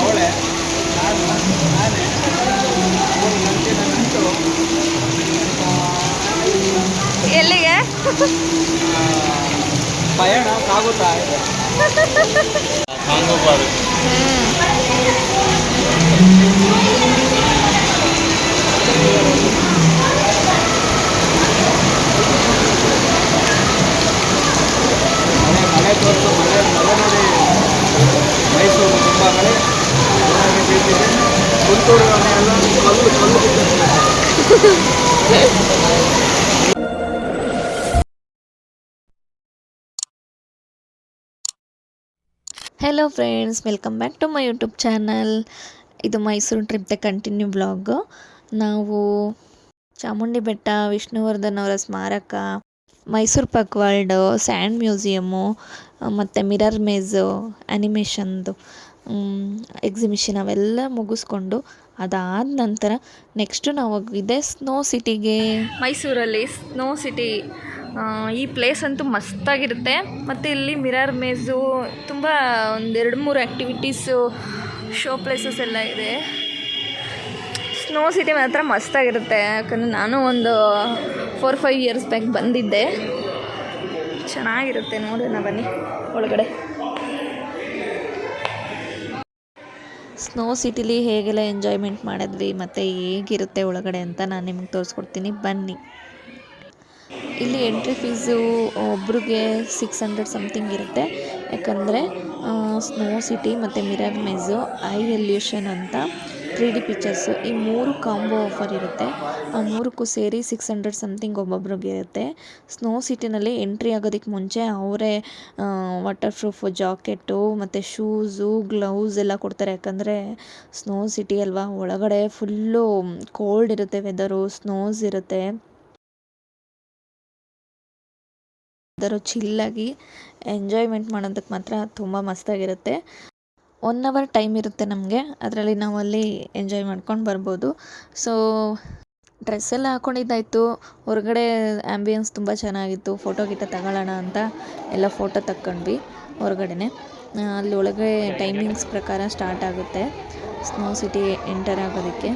ಅವಳೆ ನಾನೇ ಎಲ್ಲಿಗೆ ಪಯಣ ಸಾಗುತ್ತಾ ಇದೆ. ಮಳೆ ತೋರಿಸು, ಮಳೆ ನೋಡಿ ಮೈಸೂರು ತುಂಬ ಮಳೆ ಬೀಳ್ತಿದೆ. ಗುಂಟೂರು ಎಲ್ಲ ಕಲ್ಲು ಕಲ್ಲು hello friends, welcome back to my YouTube channel. ಇದು ಮೈಸೂರು ಟ್ರಿಪ್ದ ಕಂಟಿನ್ಯೂ ಬ್ಲಾಗ್. ನಾವು ಚಾಮುಂಡಿ ಬೆಟ್ಟ, ವಿಷ್ಣುವರ್ಧನ್ ಅವರ ಸ್ಮಾರಕ, Mysore pak world, sand museum ಮತ್ತು ಮಿರರ್ ಮೇಝು, ಆ್ಯನಿಮೇಷನ್ದು ಎಕ್ಸಿಬಿಷನ್ ಅವೆಲ್ಲ ಮುಗಿಸ್ಕೊಂಡು ಅದಾದ ನಂತರ ನೆಕ್ಸ್ಟು ನಾವು ಹೋಗಿದ್ದೆ ಸ್ನೋ ಸಿಟಿಗೆ. ಮೈಸೂರಲ್ಲಿ ಸ್ನೋ ಸಿಟಿ ಈ ಪ್ಲೇಸ್ ಅಂತೂ ಮಸ್ತಾಗಿರುತ್ತೆ. ಮತ್ತು ಇಲ್ಲಿ ಮಿರರ್ ಮೇಝು ತುಂಬ ಒಂದು 2-3 ಆ್ಯಕ್ಟಿವಿಟೀಸು, ಶೋ ಪ್ಲೇಸಸ್ ಎಲ್ಲ ಇದೆ. ಸ್ನೋ ಸಿಟಿ ಮಾತ್ರ ಮಸ್ತಾಗಿರುತ್ತೆ. ಯಾಕಂದರೆ ನಾನು ಒಂದು 4-5 ಇಯರ್ಸ್ ಬ್ಯಾಕ್ ಬಂದಿದ್ದೆ. ಚೆನ್ನಾಗಿರುತ್ತೆ, ನೋಡೋಣ ಬನ್ನಿ ಒಳಗಡೆ. ಸ್ನೋ ಸಿಟಿಲಿ ಹೇಗೆಲ್ಲ ಎಂಜಾಯ್ಮೆಂಟ್ ಮಾಡಿದ್ವಿ ಮತ್ತು ಹೇಗಿರುತ್ತೆ ಒಳಗಡೆ ಅಂತ ನಾನು ನಿಮ್ಗೆ ತೋರಿಸ್ಕೊಡ್ತೀನಿ, ಬನ್ನಿ. ಇಲ್ಲಿ ಎಂಟ್ರಿ ಫೀಸು ಒಬ್ರಿಗೆ 600 ಸಮಥಿಂಗ್ ಇರುತ್ತೆ. ಯಾಕಂದರೆ ಸ್ನೋ ಸಿಟಿ ಮತ್ತು ಮಿರರ್ ಮೇಝು, ಐ ಎಲ್ಯೂಷನ್ ಅಂತ 3D ಪಿಕ್ಚರ್ಸು, ಈ 3 ಕಾಂಬೋ ಆಫರ್ ಇರುತ್ತೆ. ಆ 3ಕ್ಕೂ ಸೇರಿ 600 ಸಮಥಿಂಗ್ ಒಬ್ಬೊಬ್ರಿಗೆ ಇರುತ್ತೆ. ಸ್ನೋ ಸಿಟಿನಲ್ಲಿ ಎಂಟ್ರಿ ಆಗೋದಕ್ಕೆ ಮುಂಚೆ ಅವರೇ ವಾಟರ್ ಪ್ರೂಫ್ ಜಾಕೆಟು ಮತ್ತು ಶೂಸು, ಗ್ಲೌಸ್ ಎಲ್ಲ ಕೊಡ್ತಾರೆ. ಯಾಕಂದರೆ ಸ್ನೋ ಸಿಟಿ ಅಲ್ವಾ, ಒಳಗಡೆ ಫುಲ್ಲು ಕೋಲ್ಡ್ ಇರುತ್ತೆ, ವೆದರು ಸ್ನೋಸ್ ಇರುತ್ತೆ. ಅದರ ಚಿಲ್ಲಾಗಿ ಎಂಜಾಯ್ಮೆಂಟ್ ಮಾಡೋದಕ್ಕೆ ಮಾತ್ರ ತುಂಬ ಮಸ್ತಾಗಿರುತ್ತೆ. 1 ಅವರ್ ಟೈಮ್ ಇರುತ್ತೆ ನಮಗೆ, ಅದರಲ್ಲಿ ನಾವು ಅಲ್ಲಿ ಎಂಜಾಯ್ ಮಾಡ್ಕೊಂಡು ಬರ್ಬೋದು. ಸೊ ಡ್ರೆಸ್ ಎಲ್ಲ ಹಾಕ್ಕೊಂಡಿದ್ದಾಯಿತು. ಹೊರಗಡೆ ಆ್ಯಂಬಿಯನ್ಸ್ ತುಂಬ ಚೆನ್ನಾಗಿತ್ತು. ಫೋಟೋ ಗಿಟ ತಗೊಳ್ಳೋಣ ಅಂತ ಎಲ್ಲ ಫೋಟೋ ತಕ್ಕೊಂಡ್ವಿ ಹೊರಗಡೆನೆ. ಅಲ್ಲಿ ಒಳಗೆ ಟೈಮಿಂಗ್ಸ್ ಪ್ರಕಾರ ಸ್ಟಾರ್ಟ್ ಆಗುತ್ತೆ ಸ್ನೋ ಸಿಟಿ ಎಂಟರ್ ಆಗೋದಕ್ಕೆ.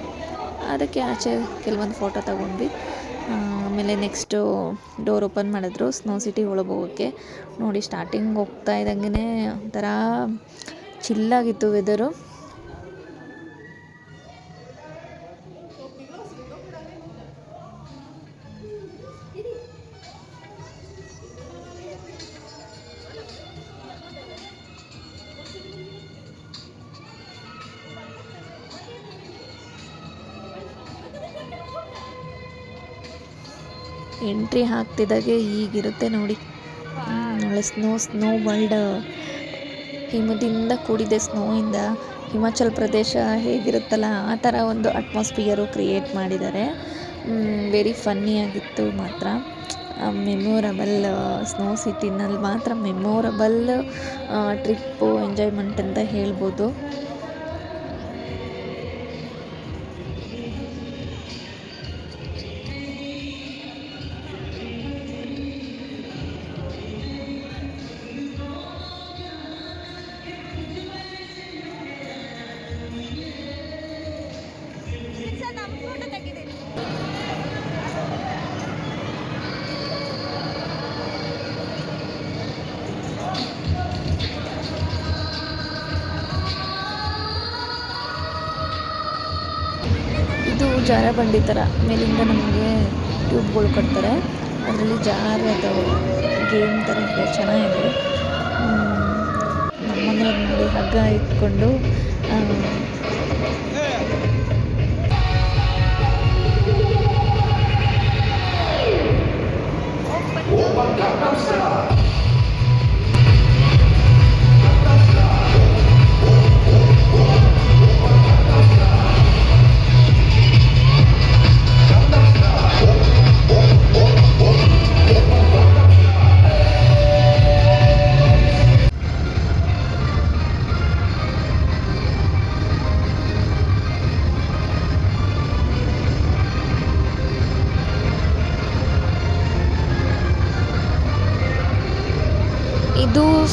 ಅದಕ್ಕೆ ಆಚೆ ಕೆಲವೊಂದು ಫೋಟೋ ತಗೊಂಡ್ವಿ. ಆಮೇಲೆ ನೆಕ್ಸ್ಟು ಡೋರ್ ಓಪನ್ ಮಾಡಿದ್ರು ಸ್ನೋ ಸಿಟಿ ಒಳಗೆ ಹೋಗೋಕ್ಕೆ. ನೋಡಿ, ಸ್ಟಾರ್ಟಿಂಗ್ ಹೋಗ್ತಾ ಇದ್ದಂಗೆ ಒಂಥರ ಚಿಲ್ಲಾಗಿತ್ತು ವೆದರು. ಎಂಟ್ರಿ ಹಾಕ್ತಿದ್ದಾಗೆ ಹೀಗಿರುತ್ತೆ ನೋಡಿ. ಒಳ್ಳೆ ಸ್ನೋ ವರ್ಲ್ಡ್, ಹಿಮದಿಂದ ಕೂಡಿದೆ. ಸ್ನೋಯಿಂದ ಹಿಮಾಚಲ ಪ್ರದೇಶ ಹೇಗಿರುತ್ತಲ್ಲ ಆ ಥರ ಒಂದು ಅಟ್ಮಾಸ್ಫಿಯರು ಕ್ರಿಯೇಟ್ ಮಾಡಿದ್ದಾರೆ. ವೆರಿ ಫನ್ನಿಯಾಗಿತ್ತು ಮಾತ್ರ. ಮೆಮೊರಬಲ್, ಸ್ನೋ ಸಿಟಿನಲ್ಲಿ ಮಾತ್ರ ಮೆಮೊರಬಲ್ ಟ್ರಿಪ್ಪು, ಎಂಜಾಯ್ಮೆಂಟ್ ಅಂತ ಹೇಳ್ಬೋದು. ಇದು ಜಾರಬಂಡಿ ಥರ, ಮೇಲಿಂದ ನಮಗೆ ಟ್ಯೂಬ್ಗಳು ಕೊಡ್ತಾರೆ, ಅದರಲ್ಲಿ ಜಾರೋದು ಗೇಮ್ ಥರ ಇದೆ, ಚೆನ್ನಾಗಿದೆ. ನಮ್ಮನೆಯವ್ರು ನೋಡಿ ಹಗ್ಗ ಇಟ್ಕೊಂಡು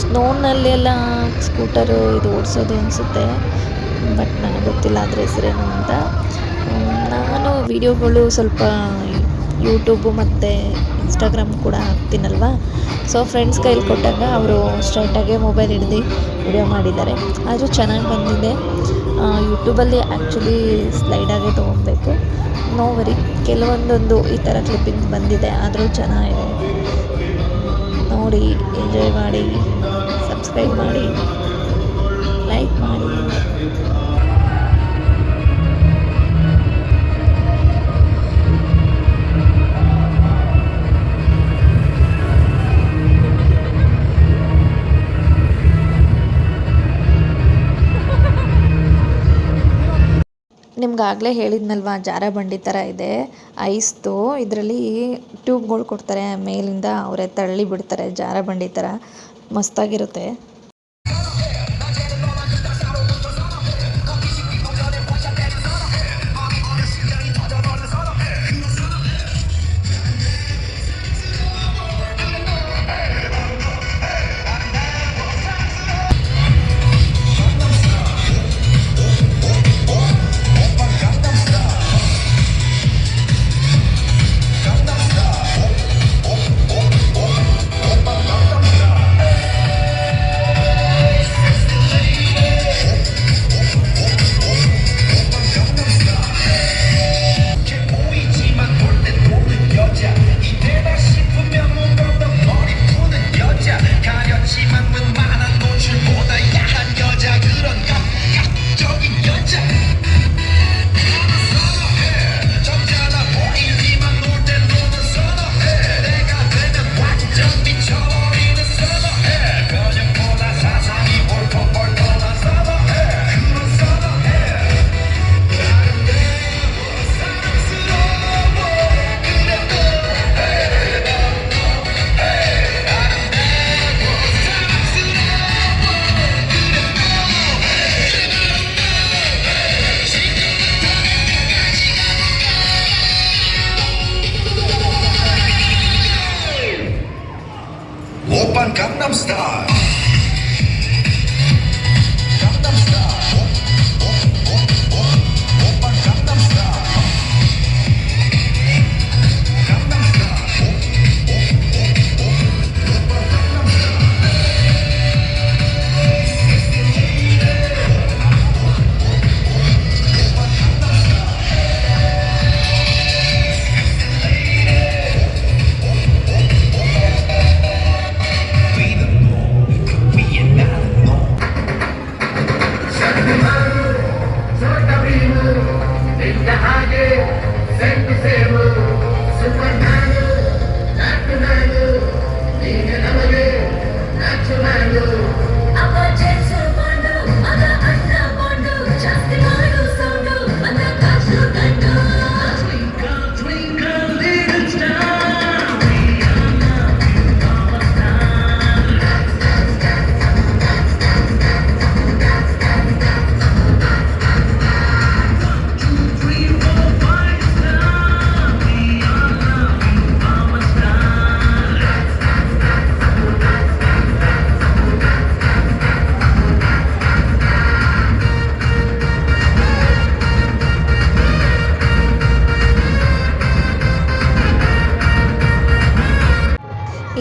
ಸ್ನೋನಲ್ಲೆಲ್ಲ ಸ್ಕೂಟರು ಇದು ಓಡಿಸೋದು ಅನಿಸುತ್ತೆ, ಬಟ್ ನನಗೆ ಗೊತ್ತಿಲ್ಲ ಅದ್ರ ಹೆಸರೇನು ಅಂತ. ನಾನು ವೀಡಿಯೋಗಳು ಸ್ವಲ್ಪ ಯೂಟ್ಯೂಬು ಮತ್ತು ಇನ್ಸ್ಟಾಗ್ರಾಮ್ ಕೂಡ ಹಾಕ್ತೀನಲ್ವ, ಸೊ ಫ್ರೆಂಡ್ಸ್ ಕೈಲಿ ಕೊಟ್ಟಾಗ ಅವರು ಸ್ಟ್ರೈಟಾಗೆ ಮೊಬೈಲ್ ಹಿಡ್ದು ವಿಡಿಯೋ ಮಾಡಿದ್ದಾರೆ. ಆದರೂ ಚೆನ್ನಾಗಿ ಬಂದಿದೆ. ಯೂಟ್ಯೂಬಲ್ಲಿ ಆ್ಯಕ್ಚುಲಿ ಸ್ಲೈಡಾಗೆ ತೊಗೊಬೇಕು, ನೋವರಿ ಕೆಲವೊಂದೊಂದು ಈ ಥರ ಕ್ಲಿಪ್ಪಿಂಗ್ಸ್ ಬಂದಿದೆ, ಆದರೂ ಚೆನ್ನಾಗಿದೆ. ನೋಡಿ, ಎಂಜಾಯ್ ಮಾಡಿ, ಸಬ್ಸ್ಕ್ರೈಬ್ ಮಾಡಿ, ಲೈಕ್ ಮಾಡಿ. ನಿಮ್ಗಾಗಲೇ ಹೇಳಿದ್ನಲ್ವ, ಜಾರ ಬಂಡಿ ಥರ ಇದೆ ಐಸ್ದು. ಇದರಲ್ಲಿ ಟ್ಯೂಬ್ಗಳು ಕೊಡ್ತಾರೆ ಮೇಲಿಂದ, ಅವರೇ ತಳ್ಳಿ ಬಿಡ್ತಾರೆ ಜಾರ ಬಂಡಿ ಥರ, ಮಸ್ತಾಗಿರುತ್ತೆ. Oppan Gangnam Style.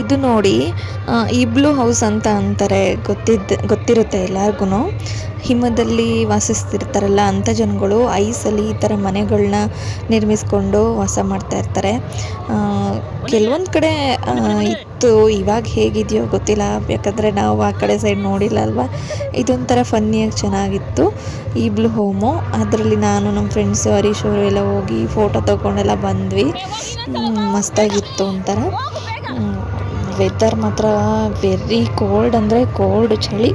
ಇದು ನೋಡಿ, ಇಬ್ಲು ಹೌಸ್ ಅಂತ ಅಂತಾರೆ, ಗೊತ್ತಿರುತ್ತೆ ಎಲ್ಲರಿಗೂ. ಹಿಮದಲ್ಲಿ ವಾಸಿಸ್ತಿರ್ತಾರಲ್ಲ ಅಂಥ ಜನಗಳು ಐಸಲ್ಲಿ ಈ ಥರ ಮನೆಗಳನ್ನ ನಿರ್ಮಿಸ್ಕೊಂಡು ವಾಸ ಮಾಡ್ತಾ ಇರ್ತಾರೆ. ಕೆಲವೊಂದು ಕಡೆ ಇತ್ತು, ಇವಾಗ ಹೇಗಿದೆಯೋ ಗೊತ್ತಿಲ್ಲ, ಯಾಕಂದರೆ ನಾವು ಆ ಕಡೆ ಸೈಡ್ ನೋಡಿಲ್ಲ ಅಲ್ವಾ. ಇದೊಂಥರ ಫನ್ನಿಯಾಗಿ ಚೆನ್ನಾಗಿತ್ತು ಇಬ್ಲು ಹೋಮು. ಅದರಲ್ಲಿ ನಾನು ನಮ್ಮ ಫ್ರೆಂಡ್ಸು ಹರೀಶ್ ಅವರು ಎಲ್ಲ ಹೋಗಿ ಫೋಟೋ ತೊಗೊಂಡೆಲ್ಲ ಬಂದ್ವಿ. ಮಸ್ತಾಗಿತ್ತು ಒಂಥರ. ವೆದರ್ ಮಾತ್ರ ವೆರಿ ಕೋಲ್ಡ್, ಅಂದರೆ ಕೋಲ್ಡ್, ಚಳಿ.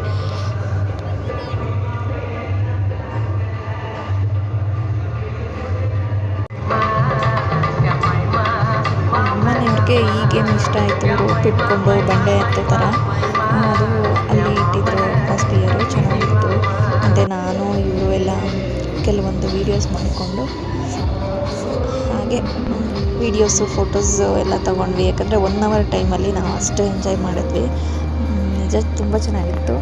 ನಮ್ಮನೆಯವ್ರಿಗೆ ಈ ಗೇಮ್ ಇಷ್ಟ ಆಯಿತು. ರೋಪ್ ಇಟ್ಕೊಂಡು ಬಂಡೆ ಹತ್ತೋ ಥರ ಅದು ಅಲ್ಲಿ ಇಟ್ಟಿದ್ರು ಫಸ್ಟ್ ಇಯರು, ಚೆನ್ನಾಗಿತ್ತು. ಮತ್ತು ನಾನು ಇವರು ಎಲ್ಲ ಕೆಲವೊಂದು ವೀಡಿಯೋಸ್ ಮಾಡಿಕೊಂಡು ಹಾಗೆ ವೀಡಿಯೋಸು ಫೋಟೋಸು ಎಲ್ಲ ತೊಗೊಂಡ್ವಿ. ಯಾಕಂದರೆ 1 ಅವರ್ ಟೈಮಲ್ಲಿ ನಾವು ಅಷ್ಟು ಎಂಜಾಯ್ ಮಾಡಿದ್ವಿ. ನಿಜ ನಿಜ ತುಂಬ ಚೆನ್ನಾಗಿತ್ತು.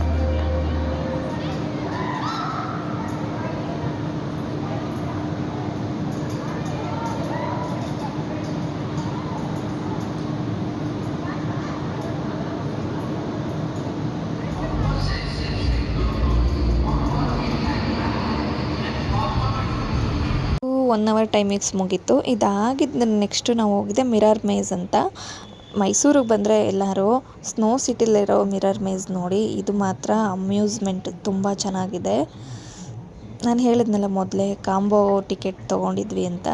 ಒನ್ ಅವರ್ ಟೈಮಿಂಗ್ಸ್ ಮುಗೀತು. ಇದಾಗಿದ್ದು ನೆಕ್ಸ್ಟು ನಾವು ಹೋಗಿದ್ದೆ ಮಿರರ್ ಮೇಝ್ ಅಂತ. ಮೈಸೂರಿಗೆ ಬಂದರೆ ಎಲ್ಲರೂ ಸ್ನೋ ಸಿಟಿಲಿರೋ ಮಿರರ್ ಮೇಝ್ ನೋಡಿ. ಇದು ಮಾತ್ರ ಅಮ್ಯೂಸ್ಮೆಂಟ್ ತುಂಬ ಚೆನ್ನಾಗಿದೆ. ನಾನು ಹೇಳಿದ್ನಲ್ಲ ಮೊದಲೇ ಕಾಂಬೋ ಟಿಕೆಟ್ ತೊಗೊಂಡಿದ್ವಿ ಅಂತ.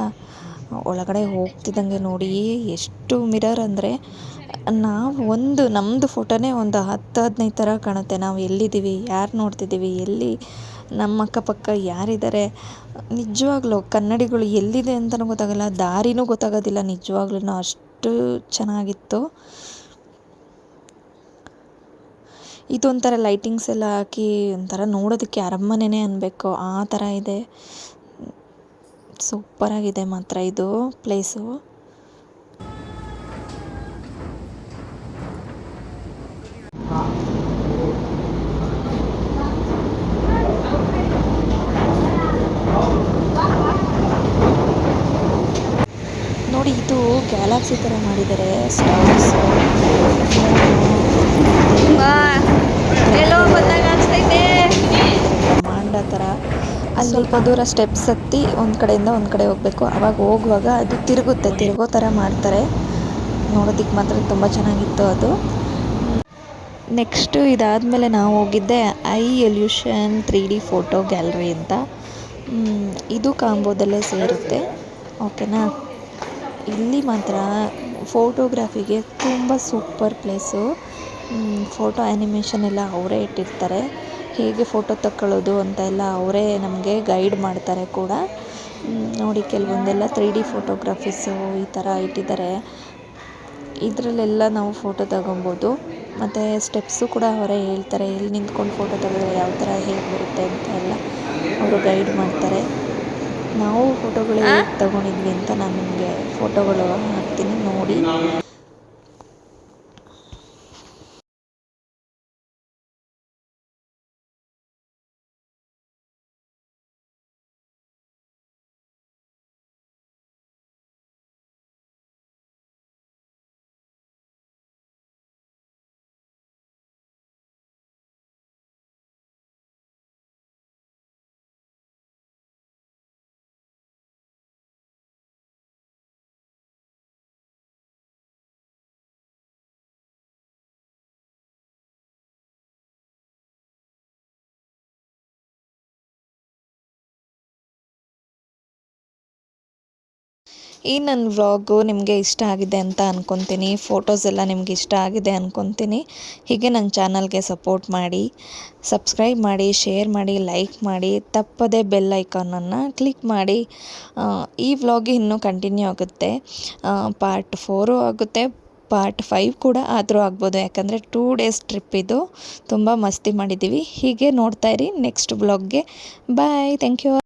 ಒಳಗಡೆ ಹೋಗ್ತಿದ್ದಂಗೆ ನೋಡಿ ಎಷ್ಟು ಮಿರರ್ ಅಂದರೆ ನಮ್ಮದು ಫೋಟೋನೇ ಒಂದು 10-15 ಥರ ಕಾಣುತ್ತೆ. ನಾವು ಎಲ್ಲಿದ್ದೀವಿ, ಯಾರು ನೋಡ್ತಿದ್ದೀವಿ, ಎಲ್ಲಿ ನಮ್ಮ ಅಕ್ಕಪಕ್ಕ ಯಾರಿದ್ದಾರೆ, ನಿಜವಾಗ್ಲೂ ಕನ್ನಡಿಗಳು ಎಲ್ಲಿದೆ ಅಂತಲೂ ಗೊತ್ತಾಗಲ್ಲ, ದಾರಿನೂ ಗೊತ್ತಾಗೋದಿಲ್ಲ. ನಿಜವಾಗ್ಲೂ ಅಷ್ಟು ಚೆನ್ನಾಗಿತ್ತು. ಇದೊಂಥರ ಲೈಟಿಂಗ್ಸ್ ಎಲ್ಲ ಹಾಕಿ ಒಂಥರ ನೋಡೋದಕ್ಕೆ ಅರಮನೆನೇ ಅನ್ನಬೇಕು, ಆ ಥರ ಇದೆ. ಸೂಪರಾಗಿದೆ ಮಾತ್ರ ಇದು ಪ್ಲೇಸು. ನೋಡಿ ಇದು ಗ್ಯಾಲಕ್ಸಿ ಥರ ಮಾಡಿದ್ದಾರೆ. ಸ್ಟಾರ್ಸ್ ಬ್ರಹ್ಮಾಂಡ ಥರ. ಅಲ್ಲಿ ಸ್ವಲ್ಪ ದೂರ ಸ್ಟೆಪ್ಸ್ ಹತ್ತಿ ಒಂದು ಕಡೆಯಿಂದ ಒಂದು ಕಡೆ ಹೋಗಬೇಕು. ಆವಾಗ ಹೋಗುವಾಗ ಅದು ತಿರುಗೋ ಥರ ಮಾಡ್ತಾರೆ. ನೋಡೋದಕ್ಕೆ ಮಾತ್ರ ತುಂಬ ಚೆನ್ನಾಗಿತ್ತು ಅದು. ನೆಕ್ಸ್ಟು ಇದಾದಮೇಲೆ ನಾವು ಹೋಗಿದ್ದೆ I elution 3D photo gallery ಅಂತ. ಇದು ಕಾಂಬೋದಲ್ಲೇ ಸೇರುತ್ತೆ, ಓಕೆನಾ. ಇಲ್ಲಿ ಮಾತ್ರ ಫೋಟೋಗ್ರಾಫಿಗೆ ತುಂಬ ಸೂಪರ್ ಪ್ಲೇಸು. ಫೋಟೋ ಆ್ಯನಿಮೇಷನ್ ಎಲ್ಲ ಅವರೇ ಇಟ್ಟಿರ್ತಾರೆ. ಹೇಗೆ ಫೋಟೋ ತಗೊಳ್ಳೋದು ಅಂತ ಎಲ್ಲ ಅವರೇ ನಮಗೆ ಗೈಡ್ ಮಾಡ್ತಾರೆ ಕೂಡ. ನೋಡಿ ಕೆಲವೊಂದೆಲ್ಲ 3D ಫೋಟೋಗ್ರಾಫೀಸು ಈ ಥರ ಇಟ್ಟಿದ್ದಾರೆ. ಇದರಲ್ಲೆಲ್ಲ ನಾವು ಫೋಟೋ ತಗೊಬೋದು. ಮತ್ತು ಸ್ಟೆಪ್ಸು ಕೂಡ ಅವರೇ ಹೇಳ್ತಾರೆ, ಎಲ್ಲಿ ನಿಂತ್ಕೊಂಡು ಫೋಟೋ ತೆಗೆದ್ರೆ ಯಾವ ಥರ ಹೇಗೆ ಬರುತ್ತೆ ಅಂತ ಎಲ್ಲ ಅವರು ಗೈಡ್ ಮಾಡ್ತಾರೆ. ನಾವು ಫೋಟೋಗಳು ಹೇಗೆ ತಗೊಂಡಿದ್ವಿ ಅಂತ ನಾನು ನಿಮಗೆ ಫೋಟೋಗಳು ಹಾಕ್ತೀನಿ ನೋಡಿ. ಈ ನನ್ನ ವ್ಲಾಗು ನಿಮಗೆ ಇಷ್ಟ ಆಗಿದೆ ಅಂತ ಅಂದ್ಕೊತೀನಿ. ಫೋಟೋಸ್ ಎಲ್ಲ ನಿಮ್ಗೆ ಇಷ್ಟ ಆಗಿದೆ ಅಂದ್ಕೊತೀನಿ. ಹೀಗೆ ನನ್ನ ಚಾನಲ್ಗೆ ಸಪೋರ್ಟ್ ಮಾಡಿ, ಸಬ್ಸ್ಕ್ರೈಬ್ ಮಾಡಿ, ಶೇರ್ ಮಾಡಿ, ಲೈಕ್ ಮಾಡಿ, ತಪ್ಪದೇ ಬೆಲ್ ಐಕಾನನ್ನು ಕ್ಲಿಕ್ ಮಾಡಿ. ಈ ವ್ಲಾಗ್ ಇನ್ನೂ ಕಂಟಿನ್ಯೂ ಆಗುತ್ತೆ. ಪಾರ್ಟ್ 4 ಆಗುತ್ತೆ, ಪಾರ್ಟ್ 5 ಕೂಡ ಆದರೂ ಆಗ್ಬೋದು. ಯಾಕಂದರೆ 2 ಡೇಸ್ ಟ್ರಿಪ್ ಇದು. ತುಂಬ ಮಸ್ತಿ ಮಾಡಿದ್ದೀವಿ. ಹೀಗೆ ನೋಡ್ತಾಯಿರಿ ನೆಕ್ಸ್ಟ್ ವ್ಲಾಗ್ಗೆ. Bye, thank you.